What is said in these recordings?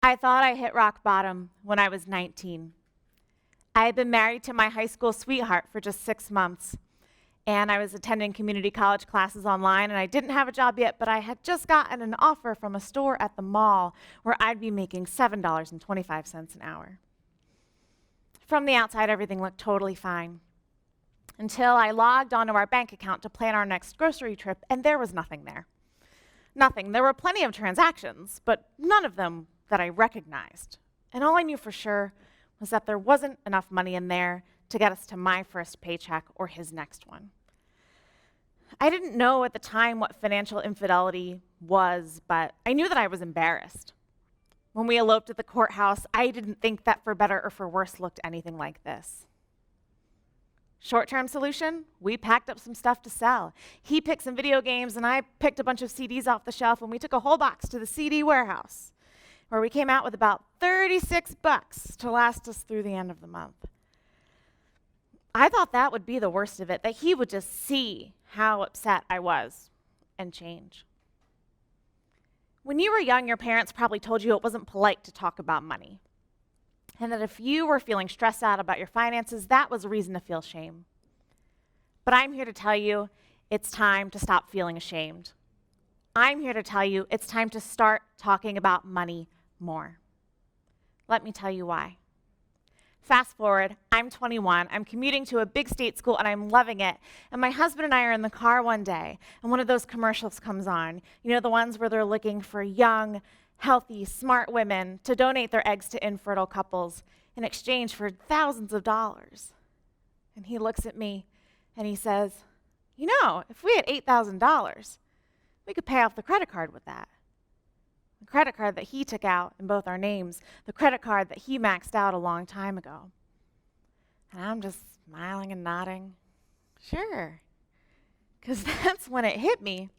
I thought I hit rock bottom when I was 19. I had been married to my high school sweetheart for just 6 months, and I was attending community college classes online, and I didn't have a job yet, but I had just gotten an offer from a store at the mall where I'd be making $7.25 an hour. From the outside, everything looked totally fine, until I logged onto our bank account to plan our next grocery trip, and there was nothing there. Nothing. There were plenty of transactions, but none of them that I recognized. And all I knew for sure was that there wasn't enough money in there to get us to my first paycheck or his next one. I didn't know at the time what financial infidelity was, but I knew that I was embarrassed. When we eloped at the courthouse, I didn't think that For Better or For Worse looked anything like this. Short-term solution, we packed up some stuff to sell. He picked some video games, and I picked a bunch of CDs off the shelf, and we took a whole box to the CD warehouse, where we came out with about $36 to last us through the end of the month. I thought that would be the worst of it, that he would just see how upset I was and change. When you were young, your parents probably told you it wasn't polite to talk about money, and that if you were feeling stressed out about your finances, that was a reason to feel shame. But I'm here to tell you it's time to stop feeling ashamed. I'm here to tell you it's time to start talking about money more. Let me tell you why. Fast forward, I'm 21, I'm commuting to a big state school, and I'm loving it. And my husband and I are in the car one day, and one of those commercials comes on. You know, the ones where they're looking for young, healthy, smart women to donate their eggs to infertile couples in exchange for thousands of dollars. And he looks at me and he says, you know, if we had $8,000, we could pay off the credit card with that. The credit card that he took out in both our names, the credit card that he maxed out a long time ago. And I'm just smiling and nodding. Sure. Because that's when it hit me.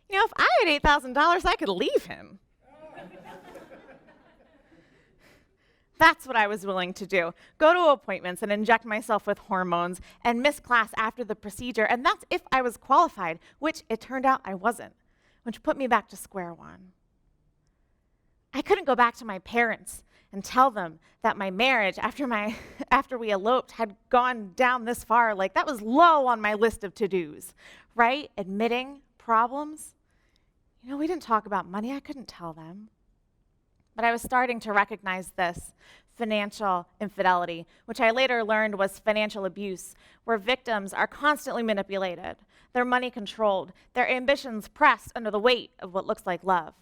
You know, if I had $8,000, I could leave him. That's what I was willing to do. Go to appointments and inject myself with hormones and miss class after the procedure, and that's if I was qualified, which it turned out I wasn't, which put me back to square one. I couldn't go back to my parents and tell them that my marriage after we eloped had gone down this far. Like, that was low on my list of to-dos, right? Admitting problems. You know, we didn't talk about money. I couldn't tell them. But I was starting to recognize this financial infidelity, which I later learned was financial abuse, where victims are constantly manipulated, their money controlled, their ambitions pressed under the weight of what looks like love.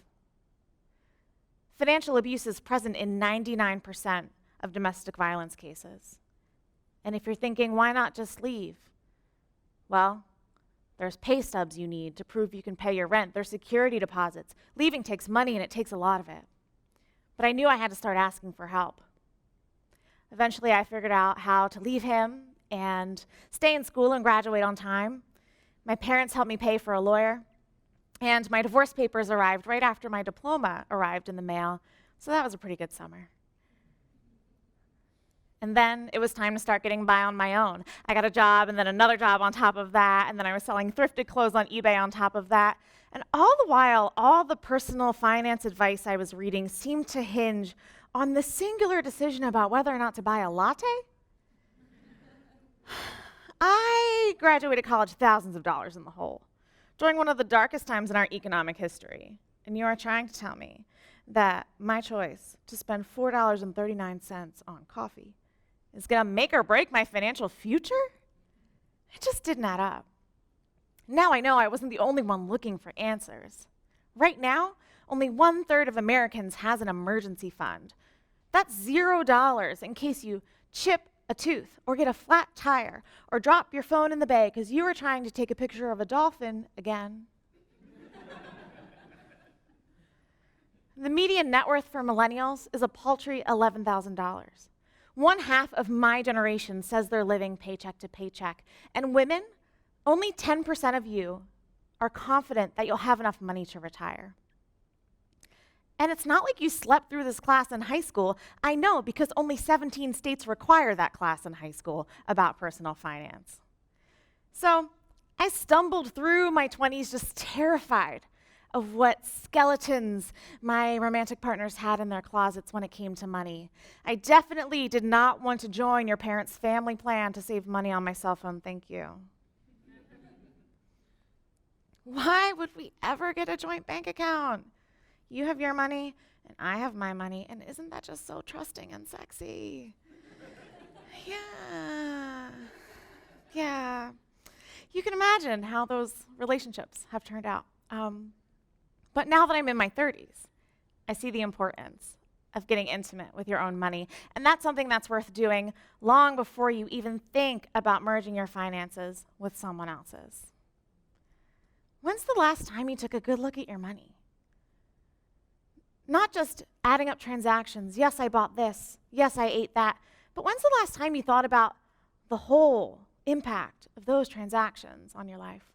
Financial abuse is present in 99% of domestic violence cases. And if you're thinking, why not just leave? Well, there's pay stubs you need to prove you can pay your rent. There's security deposits. Leaving takes money, and it takes a lot of it. But I knew I had to start asking for help. Eventually, I figured out how to leave him and stay in school and graduate on time. My parents helped me pay for a lawyer, and my divorce papers arrived right after my diploma arrived in the mail, so that was a pretty good summer. And then it was time to start getting by on my own. I got a job and then another job on top of that, and then I was selling thrifted clothes on eBay on top of that. And all the while, all the personal finance advice I was reading seemed to hinge on the singular decision about whether or not to buy a latte. I graduated college thousands of dollars in the hole during one of the darkest times in our economic history. And you are trying to tell me that my choice to spend $4.39 on coffee is going to make or break my financial future? It just didn't add up. Now I know I wasn't the only one looking for answers. Right now, only 1/3 of Americans has an emergency fund. That's $0 in case you chip a tooth or get a flat tire or drop your phone in the bay because you were trying to take a picture of a dolphin again. The median net worth for millennials is a paltry $11,000. One half of my generation says they're living paycheck to paycheck. And women, only 10% of you are confident that you'll have enough money to retire. And it's not like you slept through this class in high school. I know, because only 17 states require that class in high school about personal finance. So I stumbled through my 20s just terrified of what skeletons my romantic partners had in their closets when it came to money. I definitely did not want to join your parents' family plan to save money on my cell phone, thank you. Why would we ever get a joint bank account? You have your money, and I have my money, and isn't that just so trusting and sexy? Yeah. You can imagine how those relationships have turned out. But now that I'm in my 30s, I see the importance of getting intimate with your own money. And that's something that's worth doing long before you even think about merging your finances with someone else's. When's the last time you took a good look at your money? Not just adding up transactions. Yes, I bought this. Yes, I ate that. But when's the last time you thought about the whole impact of those transactions on your life?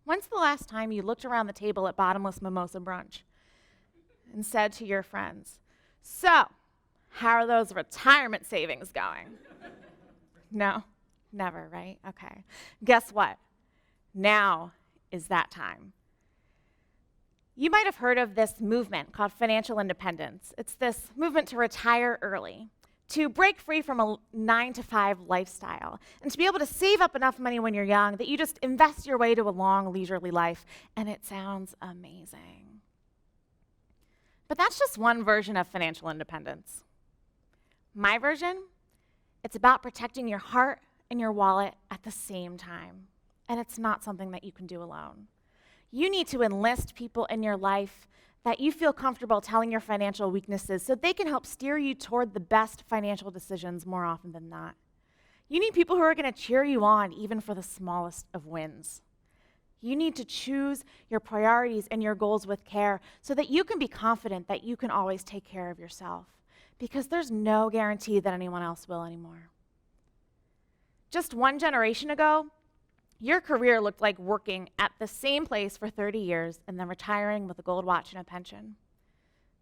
When's the last time you looked around the table at bottomless mimosa brunch and said to your friends, "So, how are those retirement savings going?" No, never, right? Okay. Guess what? Now is that time. You might have heard of this movement called financial independence. It's this movement to retire early, to break free from a 9-to-5 lifestyle, and to be able to save up enough money when you're young that you just invest your way to a long, leisurely life. And it sounds amazing. But that's just one version of financial independence. My version, it's about protecting your heart and your wallet at the same time. And it's not something that you can do alone. You need to enlist people in your life that you feel comfortable telling your financial weaknesses so they can help steer you toward the best financial decisions more often than not. You need people who are going to cheer you on even for the smallest of wins. You need to choose your priorities and your goals with care so that you can be confident that you can always take care of yourself, because there's no guarantee that anyone else will anymore. Just one generation ago, your career looked like working at the same place for 30 years and then retiring with a gold watch and a pension.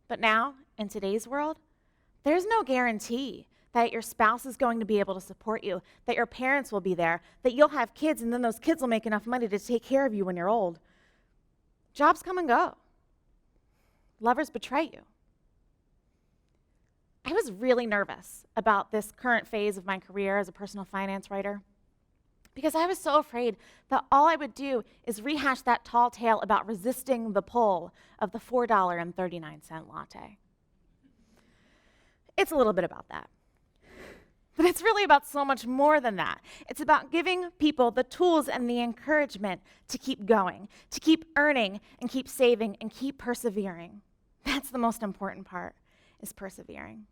But now, in today's world, there's no guarantee that your spouse is going to be able to support you, that your parents will be there, that you'll have kids and then those kids will make enough money to take care of you when you're old. Jobs come and go. Lovers betray you. I was really nervous about this current phase of my career as a personal finance writer, because I was so afraid that all I would do is rehash that tall tale about resisting the pull of the $4.39 latte. It's a little bit about that. But it's really about so much more than that. It's about giving people the tools and the encouragement to keep going, to keep earning and keep saving and keep persevering. That's the most important part, is persevering.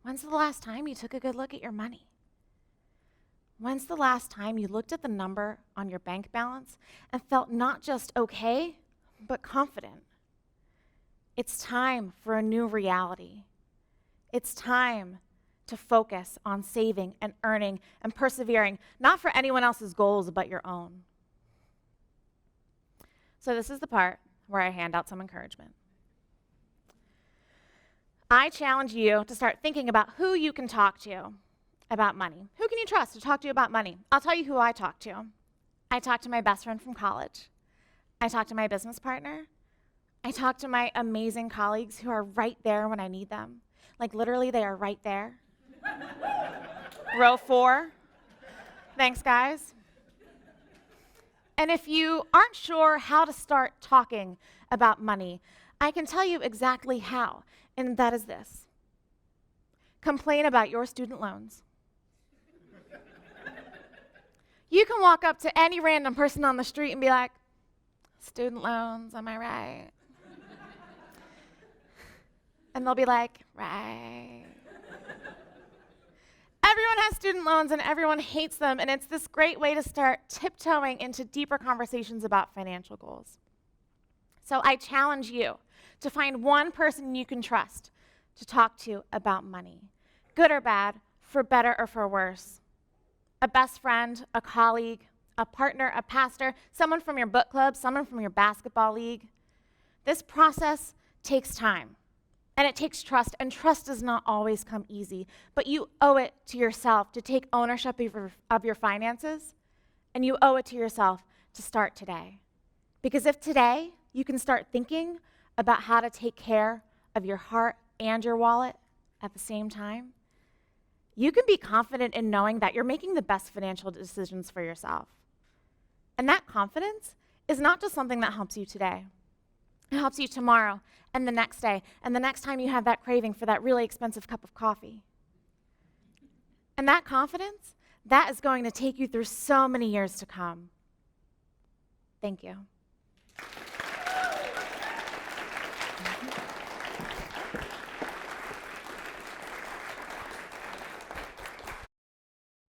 When's the last time you took a good look at your money? When's the last time you looked at the number on your bank balance and felt not just okay, but confident? It's time for a new reality. It's time to focus on saving and earning and persevering, not for anyone else's goals, but your own. So this is the part where I hand out some encouragement. I challenge you to start thinking about who you can talk to about money. Who can you trust to talk to you about money? I'll tell you who I talk to. I talk to my best friend from college. I talk to my business partner. I talk to my amazing colleagues who are right there when I need them. Like literally, they are right there. Row 4. Thanks, guys. And if you aren't sure how to start talking about money, I can tell you exactly how, and that is this. Complain about your student loans. You can walk up to any random person on the street and be like, "Student loans, am I right?" And they'll be like, "Right." Everyone has student loans and everyone hates them, and it's this great way to start tiptoeing into deeper conversations about financial goals. So I challenge you to find one person you can trust to talk to about money, good or bad, for better or for worse. A best friend, a colleague, a partner, a pastor, someone from your book club, someone from your basketball league. This process takes time, and it takes trust, and trust does not always come easy, but you owe it to yourself to take ownership of your finances, and you owe it to yourself to start today. Because if today you can start thinking about how to take care of your heart and your wallet at the same time, you can be confident in knowing that you're making the best financial decisions for yourself. And that confidence is not just something that helps you today. It helps you tomorrow and the next day and the next time you have that craving for that really expensive cup of coffee. And that confidence, that is going to take you through so many years to come. Thank you.